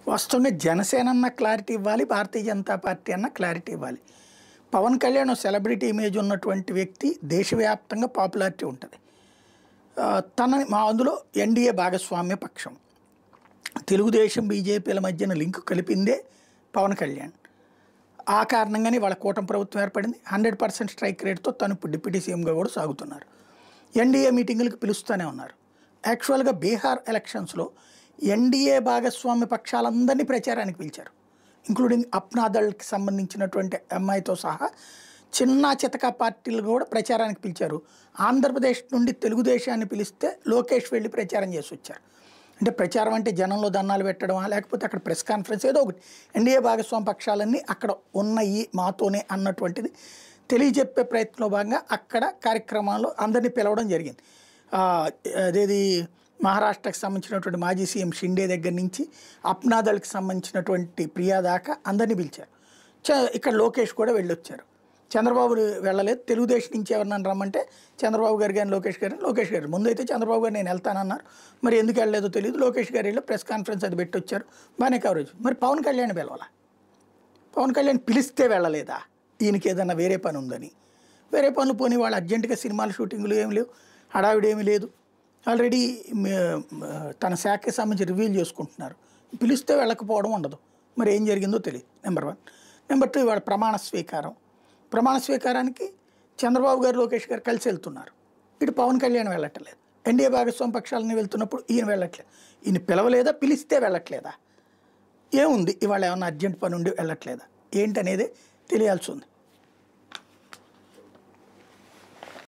వాస్తవంగా జనసేన అన్న క్లారిటీ ఇవ్వాలి. భారతీయ జనతా పార్టీ అన్న క్లారిటీ ఇవ్వాలి. పవన్ కళ్యాణ్ సెలబ్రిటీ ఇమేజ్ ఉన్నటువంటి వ్యక్తి, దేశవ్యాప్తంగా పాపులారిటీ ఉంటుంది. తనని అందులో ఎన్డీఏ భాగస్వామ్య పక్షం, తెలుగుదేశం బీజేపీల మధ్యన లింక్ కలిపిందే పవన్ కళ్యాణ్. ఆ కారణంగానే వాళ్ళ కూటమి ప్రభుత్వం ఏర్పడింది. 100% స్ట్రైక్ రేట్తో తను ఇప్పుడు డిప్యూటీ సీఎంగా కూడా సాగుతున్నారు. ఎన్డీఏ మీటింగులకు పిలుస్తూనే ఉన్నారు. యాక్చువల్గా బీహార్ ఎలక్షన్స్లో ఎన్డీఏ భాగస్వామ్య పక్షాలందరినీ ప్రచారానికి పిలిచారు, ఇంక్లూడింగ్ అప్నాదళ్కి సంబంధించినటువంటి అమ్మాయితో సహా చిన్న చితక పార్టీలు కూడా ప్రచారానికి పిలిచారు. ఆంధ్రప్రదేశ్ నుండి తెలుగుదేశాన్ని పిలిస్తే లోకేష్ వెళ్ళి ప్రచారం చేసి వచ్చారు. అంటే ప్రచారం అంటే జనంలో దండాలు పెట్టడమా, లేకపోతే అక్కడ ప్రెస్ కాన్ఫరెన్స్ ఏదో ఒకటి. ఎన్డీఏ భాగస్వామ్య పక్షాలన్నీ అక్కడ ఉన్నాయి మాతోనే అన్నటువంటిది తెలియజెప్పే ప్రయత్నంలో భాగంగా అక్కడ కార్యక్రమాల్లో అందరినీ పిలవడం జరిగింది. అదేది మహారాష్ట్రకు సంబంధించినటువంటి మాజీ సీఎం షిండే దగ్గర నుంచి అప్నాదళ్కి సంబంధించినటువంటి ప్రియా దాకా అందరినీ పిలిచారు. ఇక్కడ లోకేష్ కూడా వెళ్ళొచ్చారు. చంద్రబాబు వెళ్ళలేదు. తెలుగుదేశం నుంచి ఎవరినన్నా రమ్మంటే చంద్రబాబు గారు కానీ లోకేష్ గారు ముందైతే చంద్రబాబు గారు నేను వెళ్తానన్నారు. మరి ఎందుకు వెళ్ళలేదో తెలియదు. లోకేష్ గారు వెళ్ళి ప్రెస్ కాన్ఫరెన్స్ అది పెట్టొచ్చారు, బాగానే కవరేజ్. మరి పవన్ కళ్యాణ్ పిలవాలా? పవన్ కళ్యాణ్ పిలిస్తే వెళ్ళలేదా? ఈయనకి ఏదన్నా వేరే పని ఉందని. వేరే పనులు పోనీ వాళ్ళు అర్జెంటుగా సినిమాల షూటింగ్లు ఏమి లేవు, హడావిడి ఏమీ లేదు. ఆల్రెడీ తన శాఖకి సంబంధించి రివ్యూలు చేసుకుంటున్నారు. పిలిస్తే వెళ్ళకపోవడం ఉండదు. మరి ఏం జరిగిందో తెలియదు. నెంబర్ 1. నెంబర్ 2, ఇవాళ ప్రమాణ స్వీకారానికి చంద్రబాబు గారు లోకేష్ గారు కలిసి వెళ్తున్నారు. ఇటు పవన్ కళ్యాణ్ వెళ్ళట్లేదు. ఎన్డీఏ భాగస్వామ్య పక్షాలని వెళ్తున్నప్పుడు ఈయన వెళ్ళట్లేదు. ఈయన పిలవలేదా, పిలిస్తే వెళ్ళట్లేదా? ఏముంది ఇవాళ ఏమన్నా అర్జెంట్ పని ఉండి వెళ్ళట్లేదా ఏంటనేది తెలియాల్సి ఉంది.